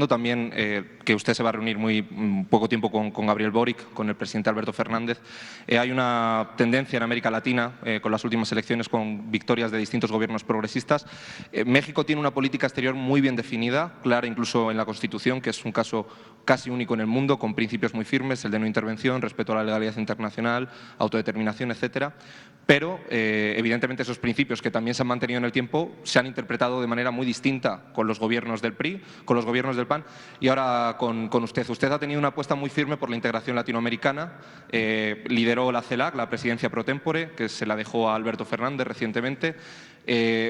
También que usted se va a reunir muy poco tiempo con Gabriel Boric, con el presidente Alberto Fernández. Hay una tendencia en América Latina, con las últimas elecciones, con victorias de distintos gobiernos progresistas. México tiene una política exterior muy bien definida, clara incluso en la Constitución, que es un caso casi único en el mundo, con principios muy firmes, el de no intervención, respeto a la legalidad internacional, autodeterminación, etcétera. Pero, evidentemente, esos principios que también se han mantenido en el tiempo se han interpretado de manera muy distinta con los gobiernos del PRI, con los gobiernos del PAN y ahora con usted. Usted ha tenido una apuesta muy firme por la integración latinoamericana, lideró la CELAC, la presidencia pro tempore, que se la dejó a Alberto Fernández recientemente.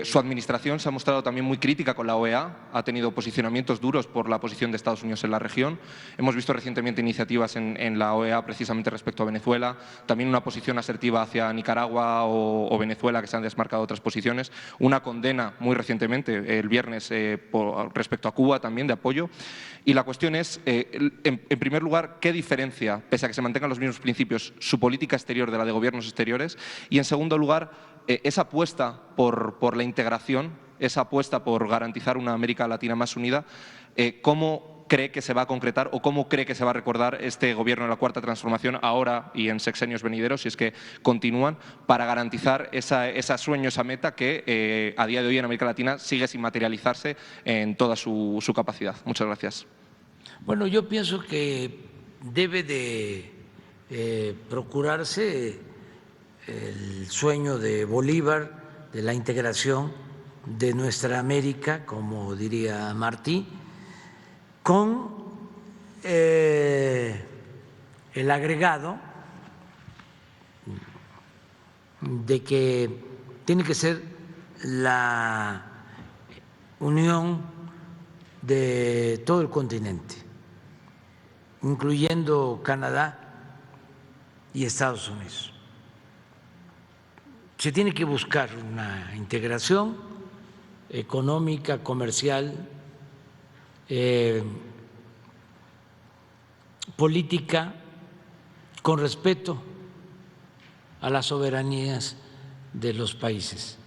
Su administración se ha mostrado también muy crítica con la OEA, ha tenido posicionamientos duros por la posición de Estados Unidos en la región. Hemos visto recientemente iniciativas en la OEA precisamente respecto a Venezuela, también una posición asertiva hacia Nicaragua o Venezuela, que se han desmarcado otras posiciones, una condena muy recientemente, el viernes, respecto a Cuba también, de apoyo. Y la cuestión es, en primer lugar, ¿qué diferencia, pese a que se mantengan los mismos principios, su política exterior de la de gobiernos exteriores? Y, en segundo lugar, esa apuesta por la integración, esa apuesta por garantizar una América Latina más unida, ¿cómo cree que se va a concretar o cómo cree que se va a recordar este Gobierno de la Cuarta Transformación ahora y en sexenios venideros, si es que continúan, para garantizar ese sueño, esa meta que a día de hoy en América Latina sigue sin materializarse en toda su capacidad? Muchas gracias. Bueno, yo pienso que debe de procurarse el sueño de Bolívar, de la integración de nuestra América, como diría Martí, con el agregado de que tiene que ser la unión de todo el continente, incluyendo Canadá y Estados Unidos. Se tiene que buscar una integración económica, comercial, política, con respeto a las soberanías de los países.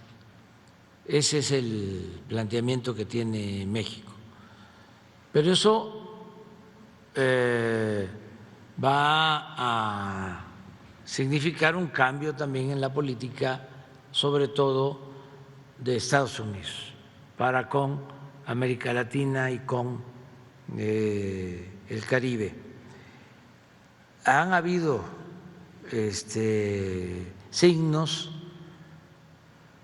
Ese es el planteamiento que tiene México. Pero eso va a significar un cambio también en la política, sobre todo de Estados Unidos, para con América Latina y con el Caribe. Han habido signos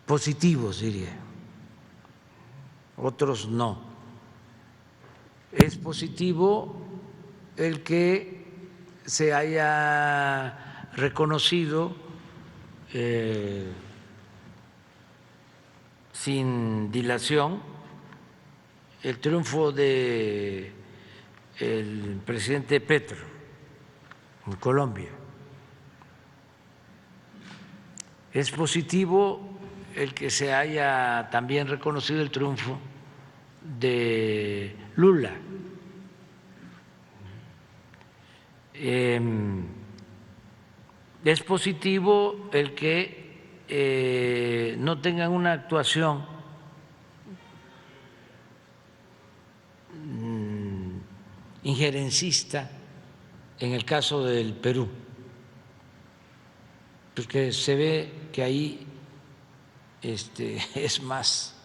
positivos, diría, otros no. Es positivo el que se haya reconocido sin dilación el triunfo del presidente Petro en Colombia. Es positivo el que se haya también reconocido el triunfo de Lula. Es positivo el que no tengan una actuación injerencista en el caso del Perú, porque se ve que ahí es más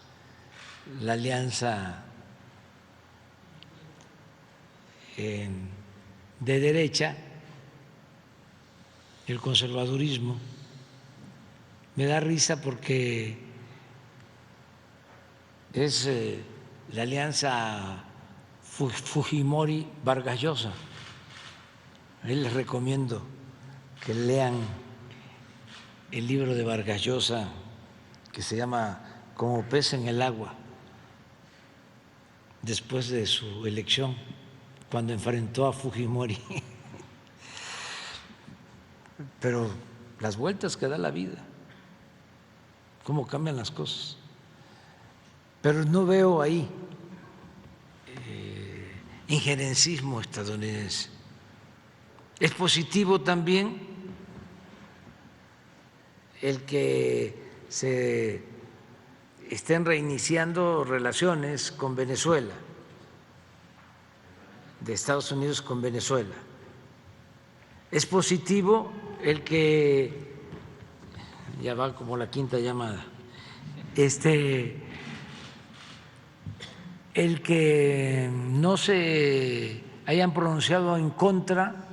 la alianza de derecha, el conservadurismo. Me da risa porque es la alianza Fujimori-Vargas Llosa. Ahí les recomiendo que lean el libro de Vargas Llosa que se llama Como pez en el agua, después de su elección, cuando enfrentó a Fujimori. Pero las vueltas que da la vida, cómo cambian las cosas. Pero no veo ahí injerencismo estadounidense. Es positivo también el que se estén reiniciando relaciones con Venezuela. de Estados Unidos con Venezuela. Es positivo el que, ya va como la quinta llamada, el que no se hayan pronunciado en contra,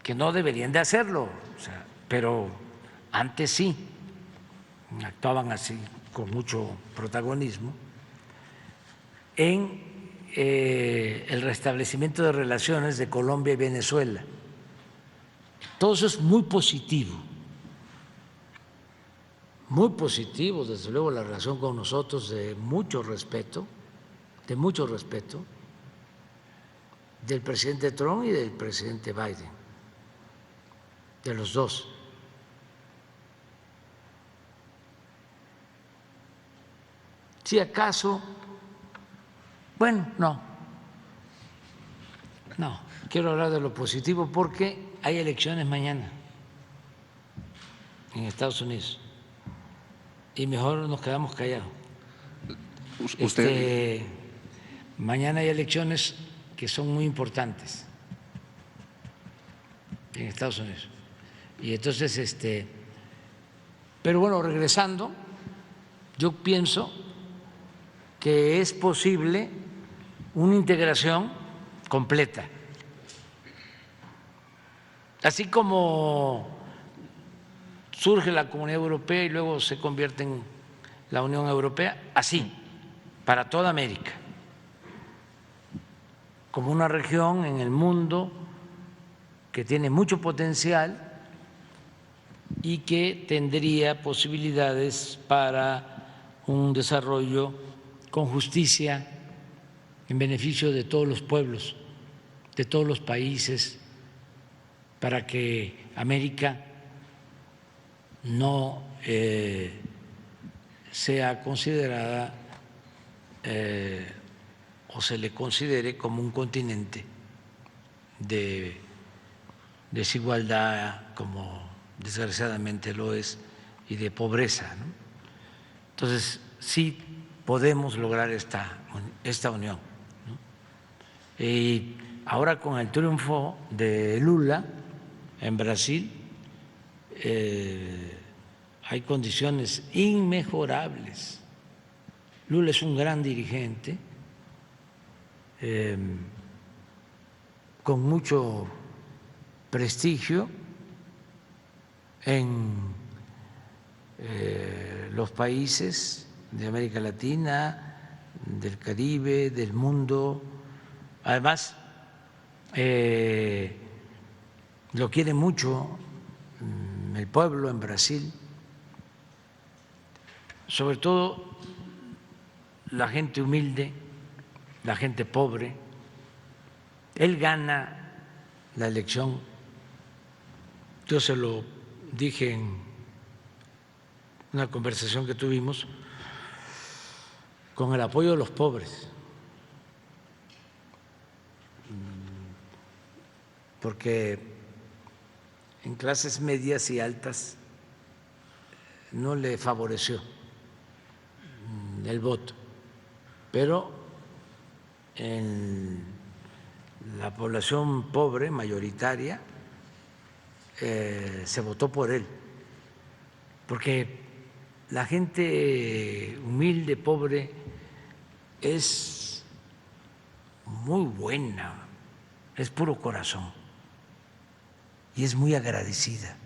que no deberían de hacerlo, o sea, pero antes sí, actuaban así con mucho protagonismo, en el restablecimiento de relaciones de Colombia y Venezuela. Todo eso es muy positivo, desde luego la relación con nosotros de mucho respeto del presidente Trump y del presidente Biden, de los dos. Si acaso, bueno, no, quiero hablar de lo positivo porque hay elecciones mañana en Estados Unidos y mejor nos quedamos callados. Mañana hay elecciones que son muy importantes en Estados Unidos. Y entonces, pero bueno, regresando, yo pienso que es posible una integración completa. Así como surge la Comunidad Europea y luego se convierte en la Unión Europea, así, para toda América, como una región en el mundo que tiene mucho potencial y que tendría posibilidades para un desarrollo con justicia en beneficio de todos los pueblos, de todos los países, para que América no sea considerada o se le considere como un continente de desigualdad, como desgraciadamente lo es, y de pobreza, ¿no? Entonces, sí podemos lograr esta unión, ¿no? Y ahora con el triunfo de Lula en Brasil, hay condiciones inmejorables. Lula es un gran dirigente, con mucho prestigio en los países de América Latina, del Caribe, del mundo. Además, lo quiere mucho el pueblo en Brasil, sobre todo la gente humilde, la gente pobre. Él gana la elección, yo se lo dije en una conversación que tuvimos, con el apoyo de los pobres, porque en clases medias y altas no le favoreció el voto, pero en la población pobre, mayoritaria, se votó por él, porque la gente humilde, pobre, es muy buena, es puro corazón y es muy agradecida.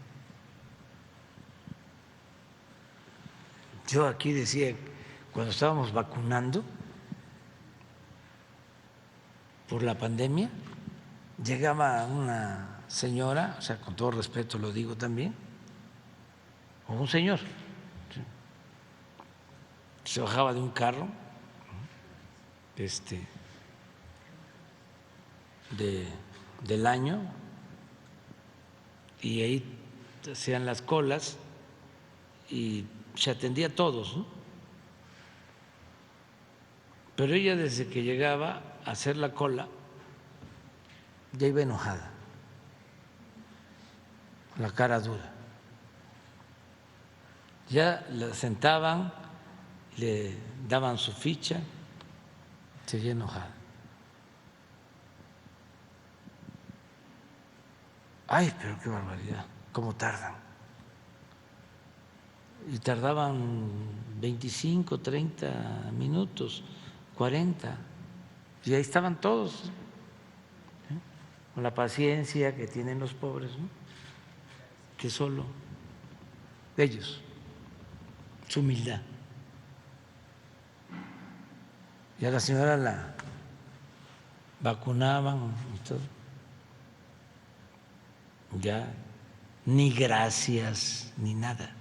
Yo aquí decía, cuando estábamos vacunando por la pandemia, llegaba una señora, o sea, con todo respeto lo digo también, o un señor, se bajaba de un carro del año y ahí hacían las colas y se atendía a todos, ¿no? Pero ella, desde que llegaba a hacer la cola, ya iba enojada, la cara dura. Ya la sentaban, le daban su ficha, seguía enojada. Ay, pero qué barbaridad, cómo tardan. Y tardaban 25, 30 minutos, 40, y ahí estaban todos, ¿eh? Con la paciencia que tienen los pobres, ¿no? Que solo ellos, su humildad. Y a la señora la vacunaban y todo. Ya ni gracias ni nada.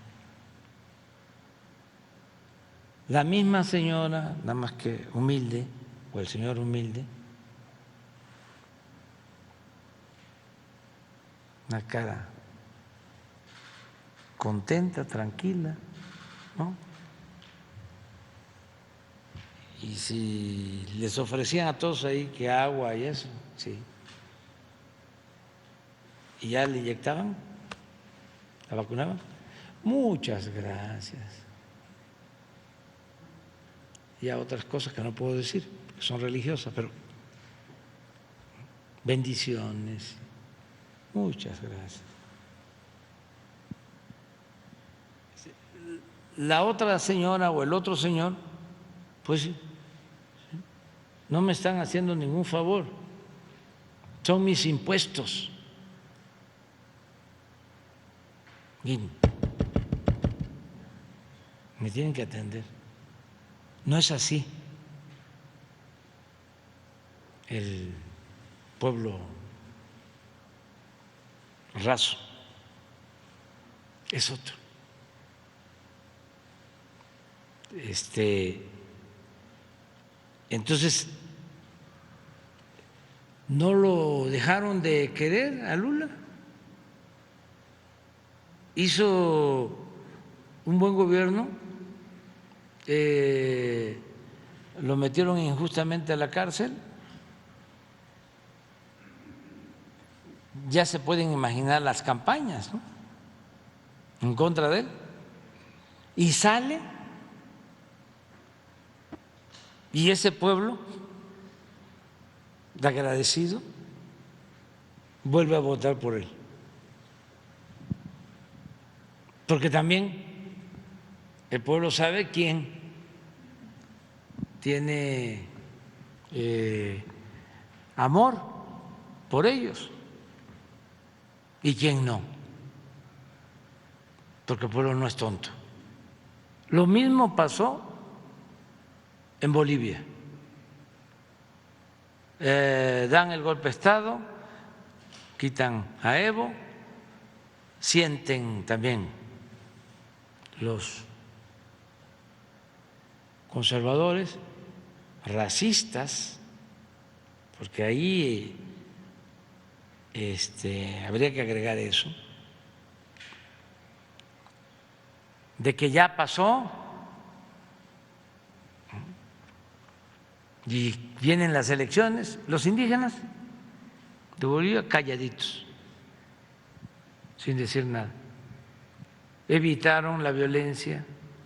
La misma señora, nada más que humilde, o el señor humilde, una cara contenta, tranquila, ¿no? Y si les ofrecían a todos ahí que agua y eso, sí. Y ya le inyectaban, la vacunaban. Muchas gracias. Y a otras cosas que no puedo decir, que son religiosas, pero bendiciones. Muchas gracias. La otra señora o el otro señor, pues no me están haciendo ningún favor, son mis impuestos. Y me tienen que atender. No es así el pueblo raso, es otro. Entonces, no lo dejaron de querer a Lula. Hizo un buen gobierno, lo metieron injustamente a la cárcel. Ya se pueden imaginar las campañas, ¿no?, en contra de él. Y sale, y ese pueblo de agradecido vuelve a votar por él. Porque también el pueblo sabe quién tiene amor por ellos y quién no, porque el pueblo no es tonto. Lo mismo pasó en Bolivia. Dan el golpe de Estado, quitan a Evo, sienten también los conservadores, racistas, porque ahí habría que agregar eso, de que ya pasó y vienen las elecciones, los indígenas de Bolivia calladitos, sin decir nada, evitaron la violencia,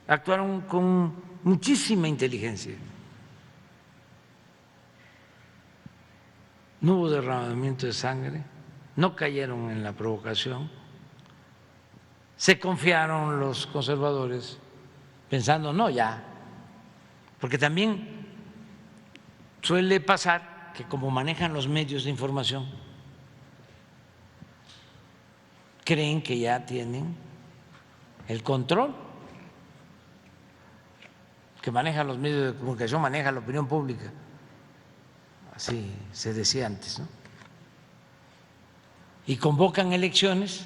actuaron con muchísima inteligencia, no hubo derramamiento de sangre, no cayeron en la provocación, se confiaron los conservadores pensando, no, ya, porque también suele pasar que como manejan los medios de información, creen que ya tienen el control, que manejan los medios de comunicación, maneja la opinión pública, así se decía antes, ¿no? Y convocan elecciones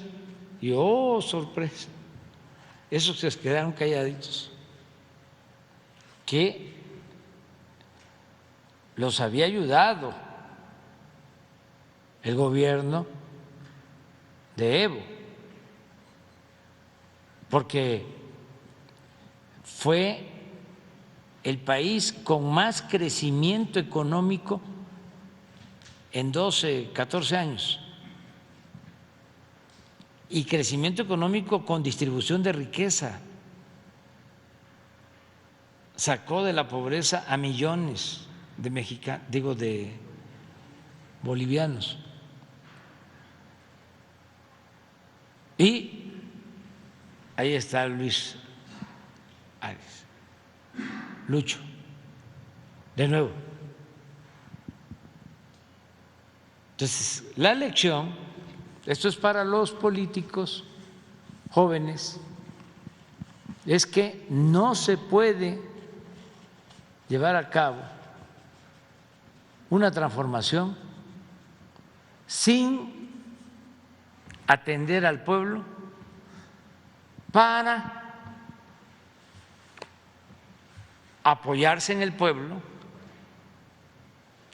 y ¡oh, sorpresa! Esos se quedaron calladitos, que los había ayudado el gobierno de Evo, porque fue el país con más crecimiento económico en 12, 14 años, y crecimiento económico con distribución de riqueza. Sacó de la pobreza a millones de mexicanos, de bolivianos. ahí está Luis Arias, Lucho, de nuevo. Entonces, la elección, esto es para los políticos jóvenes, es que no se puede llevar a cabo una transformación sin atender al pueblo para apoyarse en el pueblo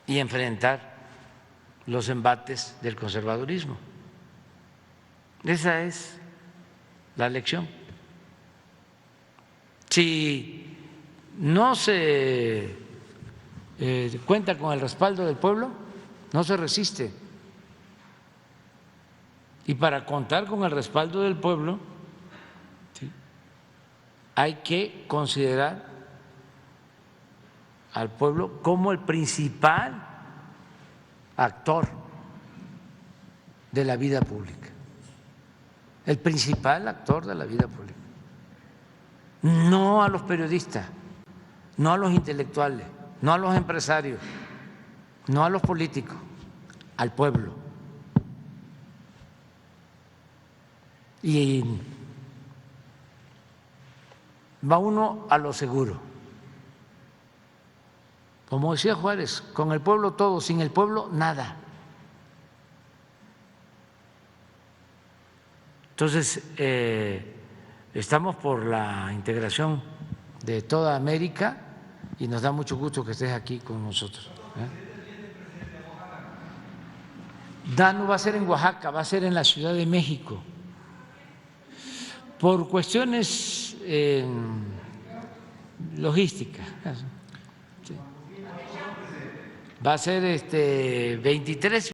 y enfrentar los embates del conservadurismo. Esa es la elección. Si no se cuenta con el respaldo del pueblo, no se resiste. Y para contar con el respaldo del pueblo, ¿sí?, hay que considerar al pueblo como el principal actor de la vida pública, el principal actor de la vida pública. No a los periodistas, no a los intelectuales, no a los empresarios, no a los políticos, al pueblo. Y va uno a lo seguro. Como decía Juárez, con el pueblo todo, sin el pueblo nada. Entonces, estamos por la integración de toda América y nos da mucho gusto que estés aquí con nosotros. No va a ser en Oaxaca, va a ser en la Ciudad de México. Por cuestiones logísticas. Va a ser 23